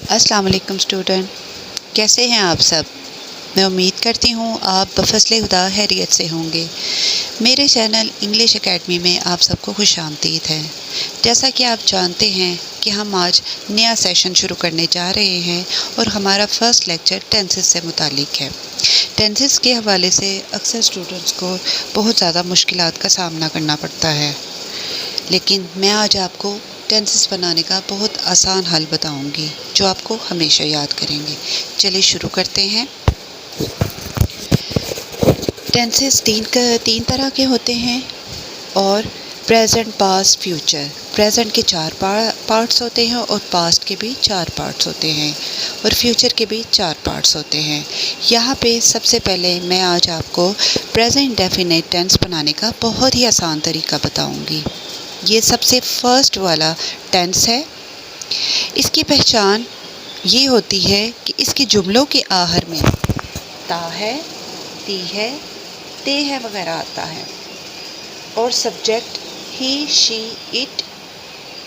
अस्सलाम वालेकुम स्टूडेंट, कैसे हैं आप सब। मैं उम्मीद करती हूँ आप बफज़ल खुदा खैरियत से होंगे। मेरे चैनल इंग्लिश एकेडमी में आप सबको खुशामदीद है। जैसा कि आप जानते हैं कि हम आज नया सेशन शुरू करने जा रहे हैं और हमारा फ़र्स्ट लेक्चर टेंसेस से मुतालिक है। टेंसेस के हवाले से अक्सर स्टूडेंट्स को बहुत ज़्यादा मुश्किलात का सामना करना पड़ता है, लेकिन मैं आज आपको टेंसेस बनाने का बहुत आसान हल बताऊंगी जो आपको हमेशा याद करेंगे। चलिए शुरू करते हैं। टेंसेस तीन तरह के होते हैं और प्रेजेंट, पास्ट, फ्यूचर। प्रेजेंट के चार पार्ट्स होते हैं और पास्ट के भी चार पार्ट्स होते हैं और फ्यूचर के भी चार पार्ट्स होते हैं। यहाँ पे सबसे पहले मैं आज आपको प्रेजेंट डेफिनेट टेंस बनाने का बहुत ही आसान तरीका बताऊंगी। ये सबसे फर्स्ट वाला टेंस है। इसकी पहचान ये होती है कि इसके जुमलों के आखिर में ता है, ती है, ते है वगैरह आता है और subject he, she, it,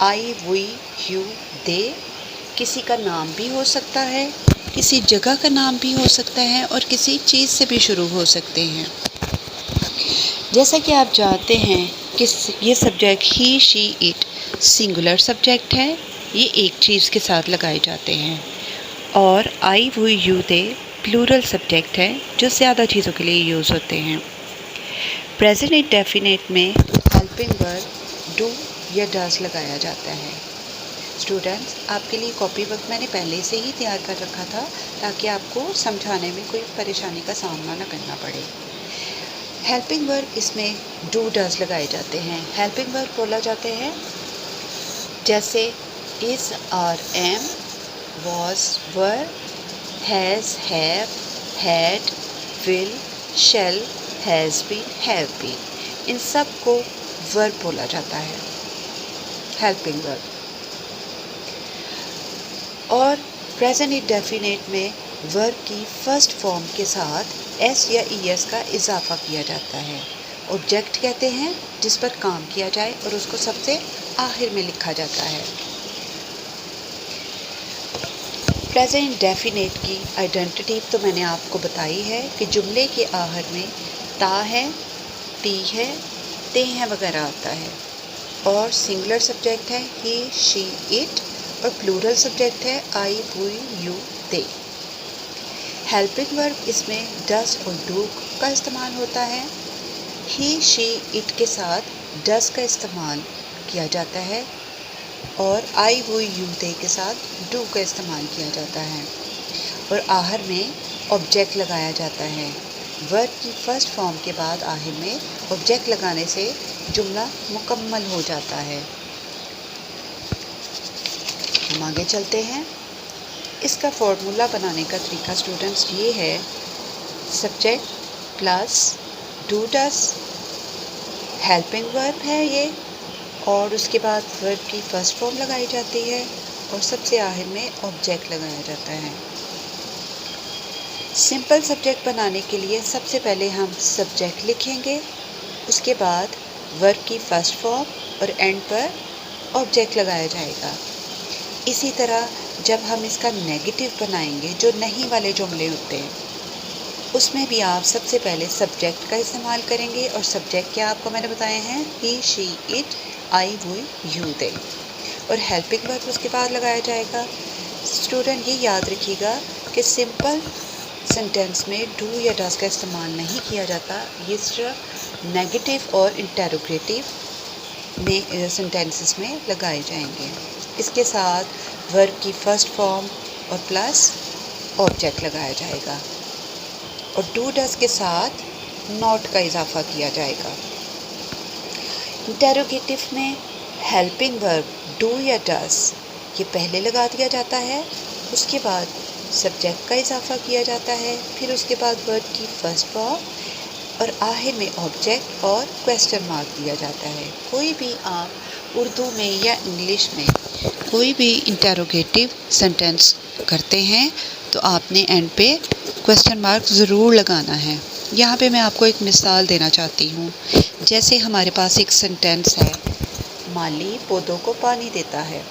I, we, you, they किसी का नाम भी हो सकता है, किसी जगह का नाम भी हो सकता है और किसी चीज़ से भी शुरू हो सकते हैं। जैसा कि आप जानते हैं कि ये subject he, she, it singular subject है, ये एक चीज़ के साथ लगाए जाते हैं और आई, वो, यू, दे प्लूरल सब्जेक्ट है जो ज़्यादा चीज़ों के लिए यूज़ होते हैं। प्रेजेंट इंडेफिनिट में हेल्पिंग वर्ब डू या डज लगाया जाता है। स्टूडेंट्स, आपके लिए कॉपी वर्क मैंने पहले से ही तैयार कर रखा था ताकि आपको समझाने में कोई परेशानी का सामना न करना पड़े। हेल्पिंग वर्ब इसमें डू डज लगाए जाते हैं। हेल्पिंग वर्ब बोला जाते हैं जैसे is, are, am, was, were, has, have, had, will, shall, has been, have been. इन सब को वर्ब बोला जाता है, हेल्पिंग वर्ब। और प्रेजेंट इंडेफिनिट में वर्ब की फर्स्ट फॉर्म के साथ एस या ईएस का इजाफा किया जाता है। ऑब्जेक्ट कहते हैं जिस पर काम किया जाए और उसको सबसे आखिर में लिखा जाता है। प्रेजेंट इंडेफिनिट की आइडेंटिटी तो मैंने आपको बताई है कि जुमले के आखिर में ता है, ती है, ते हैं वगैरह आता है और सिंगुलर सब्जेक्ट है ही, शी, इट और प्लूरल सब्जेक्ट है I, we, you, they. Helping verb इसमें डज और डू का इस्तेमाल होता है। ही, शी, इट के साथ डज का इस्तेमाल किया जाता है और आई, वो, यू, दे के साथ डू का इस्तेमाल किया जाता है और आखिर में ऑब्जेक्ट लगाया जाता है। वर्ब की फर्स्ट फॉर्म के बाद आखिर में ऑब्जेक्ट लगाने से जुमला मुकम्मल हो जाता है। हम आगे चलते हैं। इसका फॉर्मूला बनाने का तरीका स्टूडेंट्स ये है, subject plus do does, helping verb है ये और उसके बाद वर्ब की फर्स्ट फॉर्म लगाई जाती है और सबसे आखिर में ऑब्जेक्ट लगाया जाता है। सिंपल सब्जेक्ट बनाने के लिए सबसे पहले हम सब्जेक्ट लिखेंगे, उसके बाद वर्ब की फर्स्ट फॉर्म और एंड पर ऑब्जेक्ट लगाया जाएगा। इसी तरह जब हम इसका नेगेटिव बनाएंगे, जो नहीं वाले जुमले होते हैं, उसमें भी आप सबसे पहले सब्जेक्ट का इस्तेमाल करेंगे और सब्जेक्ट क्या आपको मैंने बताए हैं, he, she, it, I, we, you, they और हेल्पिंग वर्ब उसके बाद लगाया जाएगा। स्टूडेंट ये याद रखिएगा कि सिंपल सेंटेंस में डू या डज का इस्तेमाल नहीं किया जाता, ये सिर्फ नेगेटिव और इंटेरोगेटिव में सेंटेंसेस में लगाए जाएंगे। इसके साथ वर्ब की फर्स्ट फॉर्म और प्लस ऑब्जेक्ट लगाया जाएगा और डू डज के साथ नॉट का इजाफा किया जाएगा। इंटेरोगेटिव में हेल्पिंग वर्ब डू या डज ये पहले लगा दिया जाता है, उसके बाद सब्जेक्ट का इजाफा किया जाता है, फिर उसके बाद वर्ब की फर्स्ट फॉर्म और आखिर में ऑब्जेक्ट और क्वेश्चन मार्क दिया जाता है। कोई भी आप उर्दू में या इंग्लिश में कोई भी इंटेरोगेटिव सेंटेंस करते हैं तो आपने एंड पे क्वेश्चन मार्क ज़रूर लगाना है। यहाँ पे मैं आपको एक मिसाल देना चाहती हूँ। जैसे हमारे पास एक सेंटेंस है, माली पौधों को पानी देता है।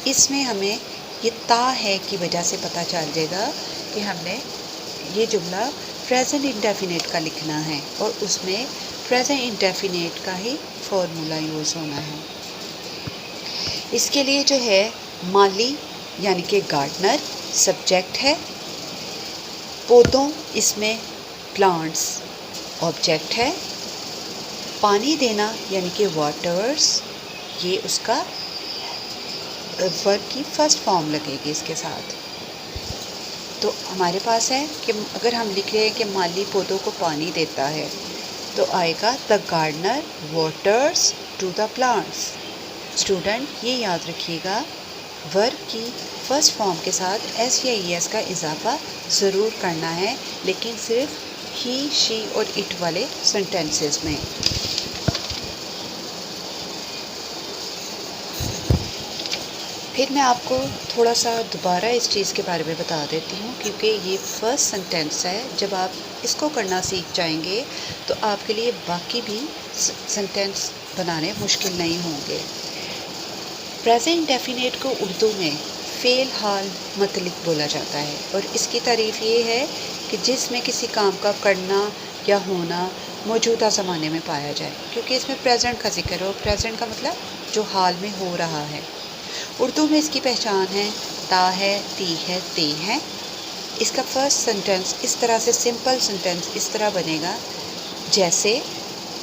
इसमें हमें ये ता है की वजह से पता चल जाएगा कि हमने ये जुमला प्रेजेंट इंडेफिनिट का लिखना है और उसमें प्रेजेंट इंडेफिनिट का ही फॉर्मूला यूज़ होना है। इसके लिए जो है माली यानी कि गार्डनर सब्जेक्ट है, पौधों इसमें प्लांट्स ऑब्जेक्ट है, पानी देना यानी कि वाटर्स ये उसका वर्ब की फर्स्ट फॉर्म लगेगी इसके साथ। तो हमारे पास है कि अगर हम लिख रहे हैं कि माली पौधों को पानी देता है तो आएगा the gardener waters to the plants. Student ये याद रखिएगा वर्ब की फर्स्ट फॉर्म के साथ एस या ई एस का इजाफा ज़रूर करना है, लेकिन सिर्फ ही शी और इट वाले सेंटेंसेस में। फिर मैं आपको थोड़ा सा दोबारा इस चीज़ के बारे में बता देती हूँ, क्योंकि ये फर्स्ट सेंटेंस है। जब आप इसको करना सीख जाएंगे तो आपके लिए बाकी भी सेंटेंस बनाने मुश्किल नहीं होंगे। प्रेजेंट इंडेफिनिट को उर्दू में फ़ेल हाल मतलब बोला जाता है और इसकी तारीफ़ ये है कि जिसमें किसी काम का करना या होना मौजूदा ज़माने में पाया जाए, क्योंकि इसमें प्रेजेंट का जिक्र हो। प्रेजेंट का मतलब जो हाल में हो रहा है। उर्दू में इसकी पहचान है ता है, ती है, ते है। इसका फर्स्ट सेंटेंस इस तरह से सिंपल सेंटेंस इस तरह बनेगा जैसे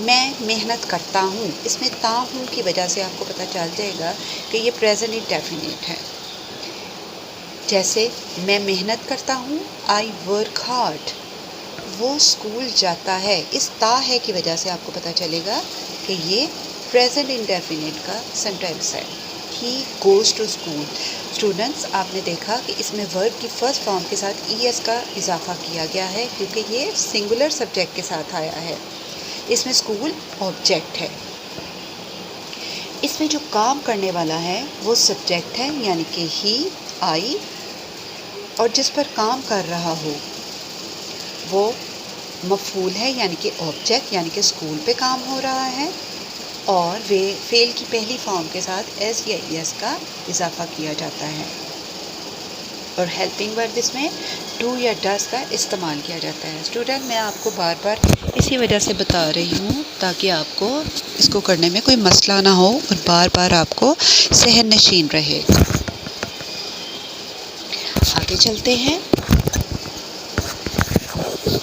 मैं मेहनत करता हूँ। इसमें ता हूँ की वजह से आपको पता चल जाएगा कि ये प्रेजेंट इंडेफिनिट है। जैसे मैं मेहनत करता हूँ, आई वर्क हार्ड। वो स्कूल जाता है, इस ता है की वजह से आपको पता चलेगा कि ये प्रेजेंट इंडेफिनिट का सेंटेंस है। He goes to school. Students आपने देखा कि इसमें वर्ब की फर्स्ट फॉर्म के साथ ई एस का इजाफा किया गया है, क्योंकि ये सिंगुलर सब्जेक्ट के साथ आया है। इसमें स्कूल ऑब्जेक्ट है। इसमें जो काम करने वाला है वो सब्जेक्ट है यानी कि ही, आई, और जिस पर काम कर रहा हो वो मफूल है यानी कि ऑब्जेक्ट, यानी कि स्कूल पे काम हो रहा है। और वे फेल की पहली फॉर्म के साथ एस या ई एस का इजाफा किया जाता है। और हेल्पिंग वर्ब इसमें डू या डस का इस्तेमाल किया जाता है। स्टूडेंट मैं आपको बार बार इसी वजह से बता रही हूँ ताकि आपको इसको करने में कोई मसला ना हो और बार बार आपको सहन नशीन रहे। आगे चलते हैं।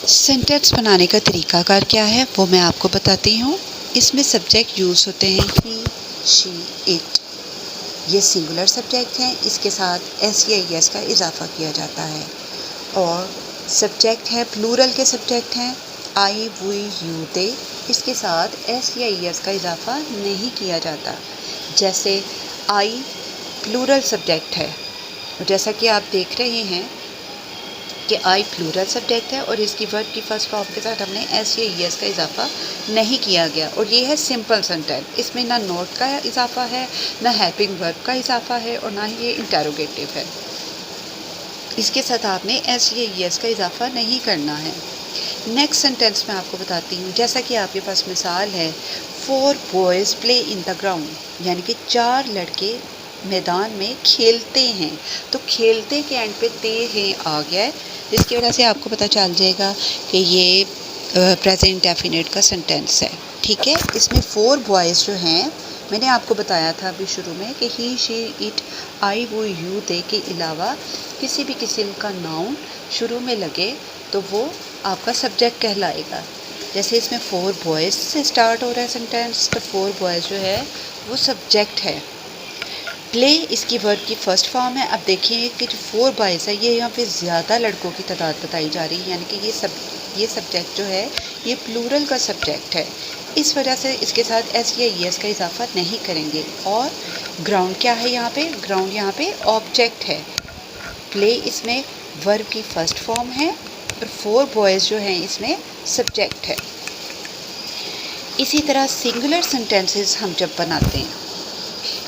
सेंटेंस बनाने का तरीकाकार क्या है वो मैं आपको बताती हूँ। इसमें सब्जेक्ट यूज़ होते हैं ही, शी, इट। ये सिंगुलर सब्जेक्ट हैं, इसके साथ एस या ई एस का इजाफा किया जाता है। और सब्जेक्ट है प्लूरल के सब्जेक्ट हैं आई, वी, यू, दे। इसके साथ एस या ई एस का इजाफा नहीं किया जाता। जैसे आई प्लूरल सब्जेक्ट है, जैसा कि आप देख रहे हैं कि आई प्लूरल सब्जेक्ट है और इसकी वर्ब की फर्स्ट फॉर्म के साथ हमने एस या ई एस का इजाफा नहीं किया गया। और ये है सिंपल सेंटेंस, इसमें ना नोट का इजाफा है, ना हेल्पिंग वर्ब का इजाफा है और ना ही ये इंटेरोगेटिव है। इसके साथ आपने एस या ई एस का इजाफा नहीं करना है। नेक्स्ट सेंटेंस मैं आपको बताती हूँ। जैसा कि आपके पास मिसाल है 4 boys play in the ground, यानी कि 4 लड़के मैदान में खेलते हैं। तो खेलते के एंड पे ते हैं आ गया है, जिसकी वजह से आपको पता चल जाएगा कि ये प्रेजेंट इंडेफिनिट का सेंटेंस है। ठीक है। इसमें 4 बॉयज़ जो हैं, मैंने आपको बताया था अभी शुरू में कि ही, शी, इट, आई, वो, यू, दे के अलावा किसी भी किस्म का नाउन शुरू में लगे तो वो आपका सब्जेक्ट कहलाएगा। जैसे इसमें 4 बॉयज़ से स्टार्ट हो रहा है सेंटेंस, तो 4 बॉयज़ जो है वो सब्जेक्ट है। प्ले इसकी वर्ब की फर्स्ट फॉर्म है। अब देखिए कि जो 4 बॉयज़ है ये यहाँ पे ज़्यादा लड़कों की तादाद बताई जा रही है, यानी कि ये सब्जेक्ट जो है ये प्लूरल का सब्जेक्ट है। इस वजह से इसके साथ एस या ई एस का इजाफा नहीं करेंगे। और ग्राउंड क्या है यहाँ पे? ग्राउंड यहाँ पे ऑब्जेक्ट है। प्ले इसमें वर्ब की फर्स्ट फॉर्म है और 4 बॉयज़ जो हैं इसमें सब्जेक्ट है। इसी तरह सिंगुलर सेंटेंसेस हम जब बनाते हैं,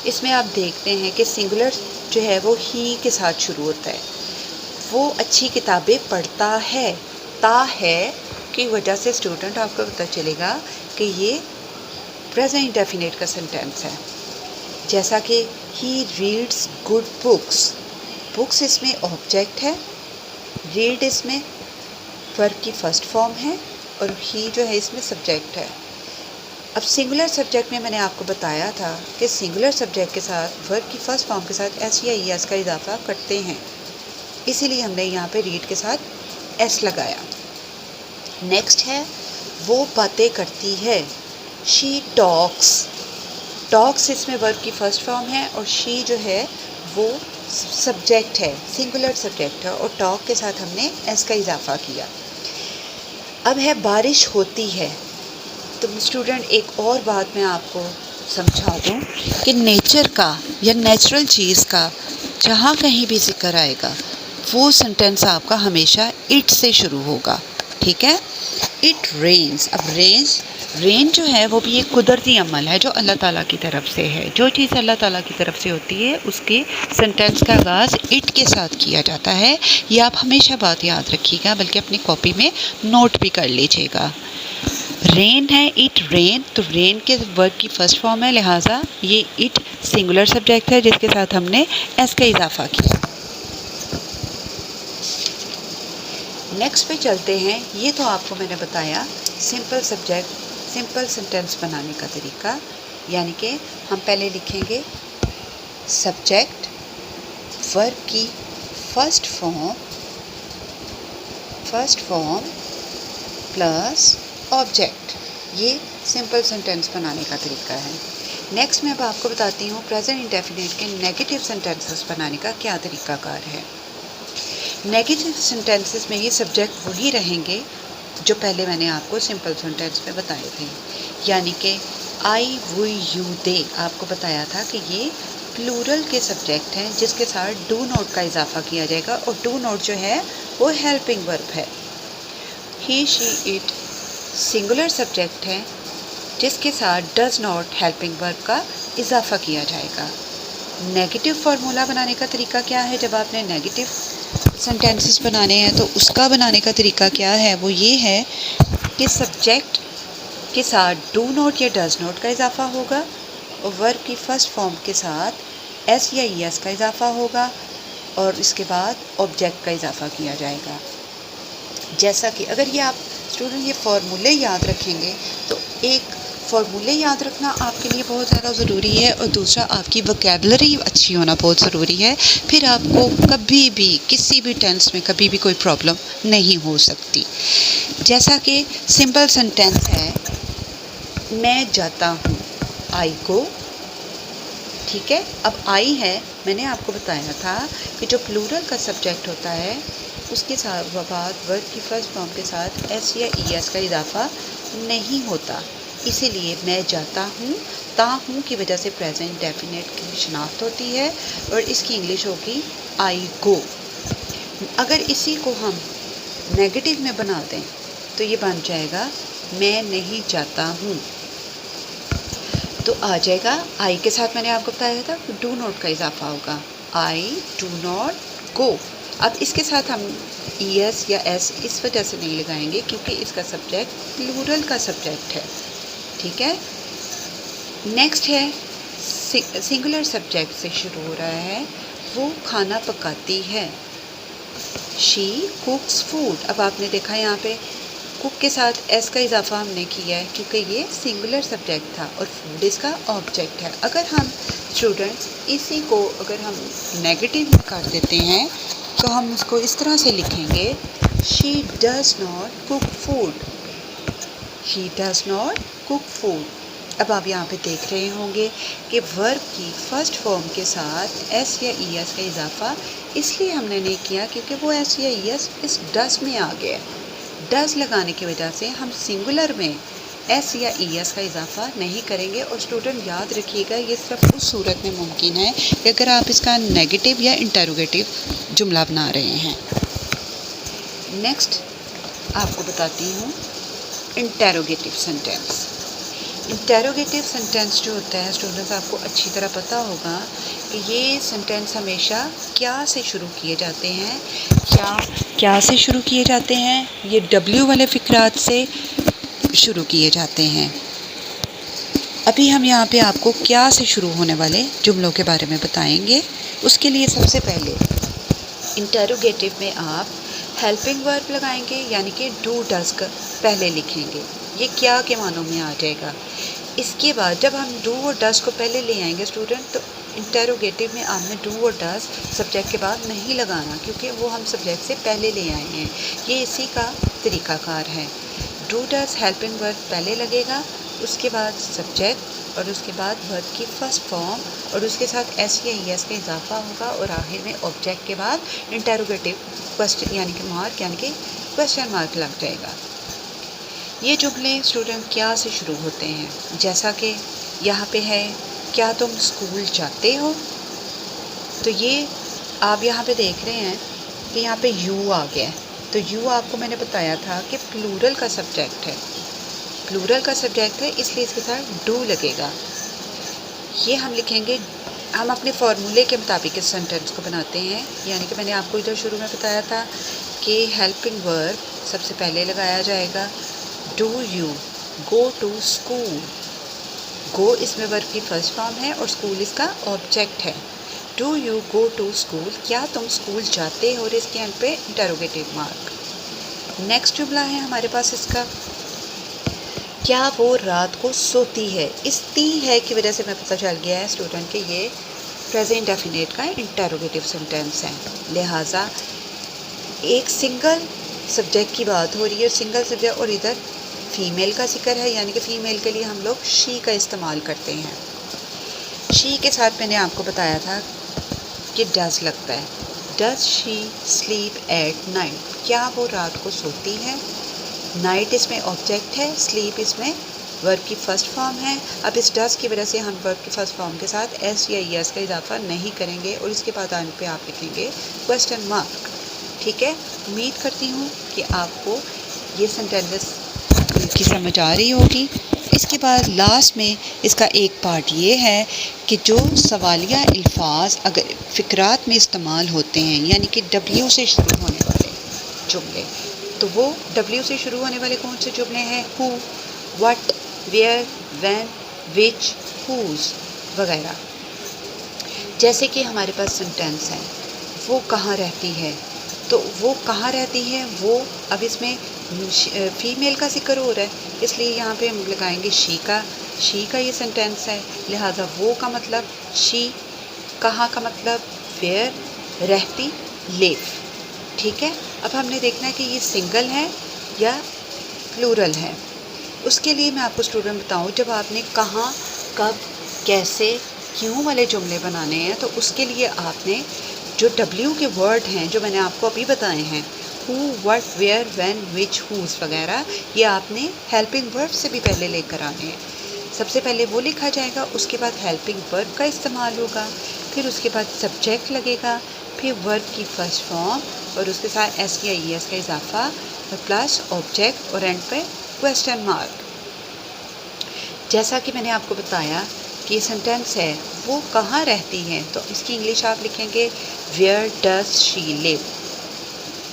इसमें आप देखते हैं कि सिंगुलर जो है वो ही के साथ शुरू होता है। वो अच्छी किताबें पढ़ता है, ता है की वजह से स्टूडेंट आपको पता चलेगा कि ये प्रेजेंट इंडेफिनिट का सेंटेंस है। जैसा कि he reads good books, books इसमें ऑब्जेक्ट है, रीड इसमें वर्ब की फर्स्ट फॉर्म है और ही जो है इसमें सब्जेक्ट है। अब सिंगुलर सब्जेक्ट में मैंने आपको बताया था कि सिंगुलर सब्जेक्ट के साथ वर्ब की फर्स्ट फॉर्म के साथ एस या ई एस का इजाफा करते हैं, इसीलिए हमने यहाँ पे रीड के साथ एस लगाया। नेक्स्ट है वो बातें करती है, शी टॉक्स। टॉक्स इसमें वर्ब की फर्स्ट फॉर्म है और शी जो है वो सब्जेक्ट है, सिंगुलर सब्जेक्ट है और टॉक के साथ हमने एस का इजाफा किया। अब है बारिश होती है। तो स्टूडेंट एक और बात मैं आपको समझा दूं कि नेचर का या नेचुरल चीज़ का जहाँ कहीं भी जिक्र आएगा वो सेंटेंस आपका हमेशा इट से शुरू होगा, ठीक है। It rains. अब रेन जो है वो भी एक कुदरती अमल है जो अल्लाह ताला की तरफ से है। जो चीज़ अल्लाह ताला की तरफ से होती है उसके सेंटेंस का आगाज़ इट के साथ किया जाता है। ये आप हमेशा बात याद रखिएगा, बल्कि अपनी कॉपी में नोट भी कर लीजिएगा। रेन है, इट रेन, तो रेन के वर्ब की फर्स्ट फॉर्म है, लिहाजा ये इट सिंगुलर सब्जेक्ट है जिसके साथ हमने एस का इजाफा किया। नेक्स्ट पे चलते हैं। ये तो आपको मैंने बताया सिंपल सेंटेंस बनाने का तरीका, यानी कि हम पहले लिखेंगे सब्जेक्ट, वर्ब की फर्स्ट फॉर्म प्लस ऑब्जेक्ट। ये सिंपल सेंटेंस बनाने का तरीका है। नेक्स्ट मैं अब आपको बताती हूँ प्रेजेंट इंडेफिनिट के नेगेटिव सेंटेंसेस बनाने का क्या तरीकाकार है। नेगेटिव सेंटेंसेस में ये सब्जेक्ट वही रहेंगे जो पहले मैंने आपको सिंपल सेंटेंस में बताए थे, यानी कि आई, वी, यू, दे। आपको बताया था कि ये प्लूरल के सब्जेक्ट हैं जिसके साथ डू नॉट का इजाफा किया जाएगा और डू नॉट जो है वो हेल्पिंग वर्ब है। He, she, it singular subject है जिसके साथ डज नॉट हेल्पिंग वर्ब का इजाफा किया जाएगा। नेगेटिव फार्मूला बनाने का तरीका क्या है? जब आपने नेगेटिव सेंटेंसेस बनाने हैं तो उसका बनाने का तरीका क्या है? वो ये है कि सब्जेक्ट के साथ डू नॉट या डज नॉट का इजाफा होगा और वर्ब की फर्स्ट फॉर्म के साथ एस या ई एस का इजाफा होगा और इसके बाद ऑब्जेक्ट का इजाफा किया जाएगा। जैसा कि अगर ये आप स्टूडेंट ये फार्मूले याद रखेंगे तो एक फार्मूले याद रखना आपके लिए बहुत ज़्यादा ज़रूरी है और दूसरा आपकी वोकैबुलरी अच्छी होना बहुत ज़रूरी है। फिर आपको कभी भी किसी भी टेंस में कभी भी कोई प्रॉब्लम नहीं हो सकती। जैसा कि सिंपल सेंटेंस है, मैं जाता हूँ, आई गो, ठीक है। अब आई है, मैंने आपको बताया था कि जो प्लूरल का सब्जेक्ट होता है उसके साथ बाद वर्ब की फर्स्ट फॉर्म के साथ एस या ई एस का इजाफा नहीं होता, इसीलिए मैं जाता हूँ, ता हूँ की वजह से प्रेजेंट डेफिनेट की शनाख्त होती है और इसकी इंग्लिश होगी आई गो। अगर इसी को हम नेगेटिव में बना दें तो ये बन जाएगा मैं नहीं जाता हूँ। तो आ जाएगा आई के साथ मैंने आपको बताया था डू नॉट का इजाफा होगा, आई डू नॉट गो। अब इसके साथ हम ई एस या एस इस वजह से नहीं लगाएंगे क्योंकि इसका सब्जेक्ट प्लूरल का सब्जेक्ट है, ठीक है। नेक्स्ट है सिंगुलर सब्जेक्ट से शुरू हो रहा है, वो खाना पकाती है, शी कुक्स फूड। अब आपने देखा यहाँ पे कुक के साथ एस का इजाफा हमने किया है क्योंकि ये सिंगुलर सब्जेक्ट था और फूड इसका ऑब्जेक्ट है। अगर हम स्टूडेंट्स इसी को अगर हम नेगेटिव में कर देते हैं तो हम इसको इस तरह से लिखेंगे, she does not cook food, she does not cook food. अब आप यहाँ पे देख रहे होंगे कि वर्ब की फर्स्ट फॉर्म के साथ एस या ई एस का इजाफा इसलिए हमने नहीं किया क्योंकि वो एस या ई एस इस डज में आ गया। डज लगाने की वजह से हम सिंगुलर में एस या ई एस का इजाफा नहीं करेंगे। और स्टूडेंट याद रखिएगा ये सिर्फ उस सूरत में मुमकिन है कि अगर आप इसका नेगेटिव या इंटरोगेटिव जुमला बना रहे हैं। नेक्स्ट आपको बताती हूँ इंटरोगेटिव सेंटेंस। इंटरोगेटिव सेंटेंस जो होता है स्टूडेंट्स आपको अच्छी तरह पता होगा कि ये सेंटेंस हमेशा क्या से शुरू किए जाते हैं। क्या से शुरू किए जाते हैं? ये डब्ल्यू वाले फिक्रात से शुरू किए जाते हैं। अभी हम यहाँ पे आपको क्या से शुरू होने वाले जुमलों के बारे में बताएंगे। उसके लिए सबसे पहले इंटरोगेटिव में आप हेल्पिंग वर्ब लगाएंगे, यानी कि डू डज का पहले लिखेंगे। ये क्या के मानों में आ जाएगा। इसके बाद जब हम डू और डज को पहले ले आएंगे स्टूडेंट, तो इंटरोगेटिव में आपने डू और डज सब्जेक्ट के बाद नहीं लगाना, क्योंकि वो हम सब्जेक्ट से पहले ले आए हैं। ये इसी का तरीक़ाकार है। डू डज हेल्पिंग वर्ब पहले लगेगा, उसके बाद सब्जेक्ट और उसके बाद वर्ब की फर्स्ट फॉर्म और उसके साथ एस या ई एस का इजाफा होगा और आखिर में ऑब्जेक्ट के बाद इंटरोगेटिव क्वेश्चन यानी कि मार्क यानी कि क्वेश्चन मार्क लग जाएगा। ये जुमले स्टूडेंट क्या से शुरू होते हैं, जैसा कि यहाँ पे है क्या तुम स्कूल जाते हो। तो ये आप यहाँ पे देख रहे हैं कि यहाँ पे यू आ गया है। तो यू आपको मैंने बताया था कि प्लूरल का सब्जेक्ट है, प्लूरल का सब्जेक्ट है, इसलिए इसके साथ डू लगेगा। ये हम लिखेंगे, हम अपने फॉर्मूले के मुताबिक इस सेंटेंस को बनाते हैं। यानी कि मैंने आपको इधर शुरू में बताया था कि हेल्पिंग वर्ब सबसे पहले लगाया जाएगा। Do you go to school, go इसमें वर्ब की फर्स्ट फॉर्म है और स्कूल इसका ऑब्जेक्ट है। Do you go to school, क्या तुम स्कूल जाते हो, और इसके एंड पे इंटरोगेटिव मार्क। नेक्स्ट जुमला है हमारे पास इसका, क्या वो रात को सोती है। इस ती है की वजह से मैं पता चल गया है स्टूडेंट के ये प्रेजेंट डेफिनेट का इंटरोगेटिव सेंटेंस है। लिहाजा एक सिंगल सब्जेक्ट की बात हो रही है, सिंगल सब्जेक्ट, और इधर फीमेल का जिक्र है, यानी कि फ़ीमेल के लिए हम लोग शी का इस्तेमाल करते हैं। शी के साथ मैंने आपको बताया था कि डज लगता है। Does she sleep at night, क्या वो रात को सोती है। नाइट इसमें ऑब्जेक्ट है, स्लीप इसमें वर्ब की फर्स्ट फॉर्म है। अब इस डज की वजह से हम वर्ब की फर्स्ट फॉर्म के साथ एस या ई एस का इजाफा नहीं करेंगे और इसके बाद आने पे आप लिखेंगे क्वेश्चन मार्क। ठीक है, उम्मीद करती हूँ कि आपको ये सेंटेंस की समझ आ रही होगी। इसके बाद लास्ट में इसका एक पार्ट ये है कि जो सवालिया अल्फाज अगर फ़िक्रात में इस्तेमाल होते हैं, यानी कि डब्ल्यू से शुरू होने वाले जुमले, तो वो डब्ल्यू से शुरू होने वाले कौन से जुमले हैं। Who, what, where, when, which, whose वगैरह। जैसे कि हमारे पास सेंटेंस है, वो कहाँ रहती है, तो वो कहाँ रहती है, वो अब इसमें फ़ीमेल का जिक्र हो रहा है, इसलिए यहाँ पे हम लगाएंगे शी का ये सेंटेंस है। लिहाजा वो का मतलब शी, कहाँ का मतलब वेयर, रहती लिव। ठीक है, अब हमने देखना है कि ये सिंगल है या प्लूरल है। उसके लिए मैं आपको स्टूडेंट बताऊँ, जब आपने कहाँ, कब, कैसे, क्यों वाले जुमले बनाने हैं, तो उसके लिए आपने जो डब्ल्यू के वर्ड हैं जो मैंने आपको अभी बताए हैं, who, what, where, when, which, whose वगैरह, ये आपने हेल्पिंग वर्ब से भी पहले लेकर आने हैं। सबसे पहले वो लिखा जाएगा, उसके बाद हेल्पिंग वर्ब का इस्तेमाल होगा, फिर उसके बाद सब्जेक्ट लगेगा, फिर वर्ब की फर्स्ट फॉर्म और उसके साथ एस या ई एस का इजाफा और प्लस ऑब्जेक्ट और एंड पे क्वेश्चन मार्क। जैसा कि मैंने आपको बताया कि सेंटेंस है वो कहाँ रहती हैं, तो इसकी इंग्लिश आप लिखेंगे वेयर डज शी लिव।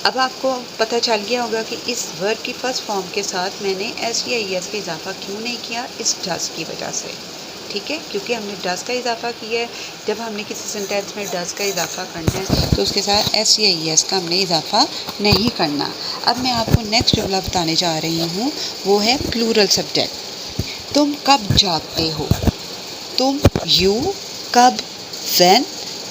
अब आपको पता चल गया होगा कि इस वर्ब की फर्स्ट फॉर्म के साथ मैंने एस या ई एस का इजाफा क्यों नहीं किया, इस डज की वजह से। ठीक है, क्योंकि हमने डज का इजाफा किया है। जब हमने किसी सेंटेंस में डज का इजाफा करना है तो उसके साथ एस या ई एस का हमने इजाफा नहीं करना। अब मैं आपको नेक्स्ट जुमला बताने जा रही हूँ, वो है प्लूरल सब्जेक्ट। तुम कब जागते हो, तुम यू, कब, व्हेन,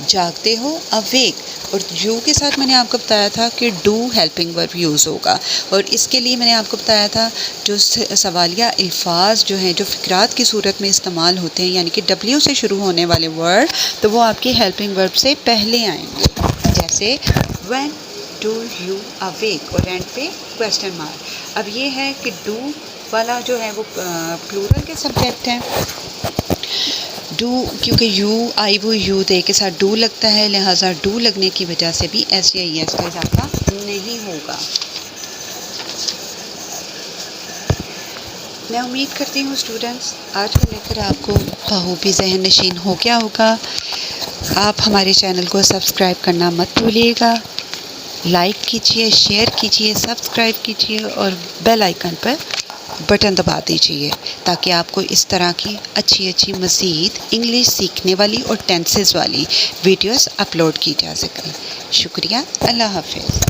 जागते हो, अवेक, और यू के साथ मैंने आपको बताया था कि डू हेल्पिंग वर्ब यूज़ होगा। और इसके लिए मैंने आपको बताया था जो सवालिया अल्फाज जो हैं जो फ़िक्रात की सूरत में इस्तेमाल होते हैं, यानी कि डब्ल्यू से शुरू होने वाले वर्ड, तो वो आपकी हेल्पिंग वर्ब से पहले आएंगे। जैसे व्हेन डू यू अवेक और एंड पे क्वेश्चन मार्क। अब ये है कि डू वाला जो है वो प्लूरल के सब्जेक्ट हैं। डू, क्योंकि यू आई वो यू दे के साथ डू लगता है, लिहाजा डू लगने की वजह से भी एस या ई एस का इजाफा नहीं होगा। मैं उम्मीद करती हूँ स्टूडेंट्स आज का लेकर आपको बखूबी ज़हन नशीन हो गया होगा। आप हमारे चैनल को सब्सक्राइब करना मत भूलिएगा, लाइक कीजिए, शेयर कीजिए, सब्सक्राइब कीजिए और बेल आइकन पर बटन दबा दीजिए ताकि आपको इस तरह की अच्छी मज़ीद इंग्लिश सीखने वाली और टेंसेस वाली वीडियोस अपलोड की जा सकें। शुक्रिया, अल्लाह हाफ़िज़।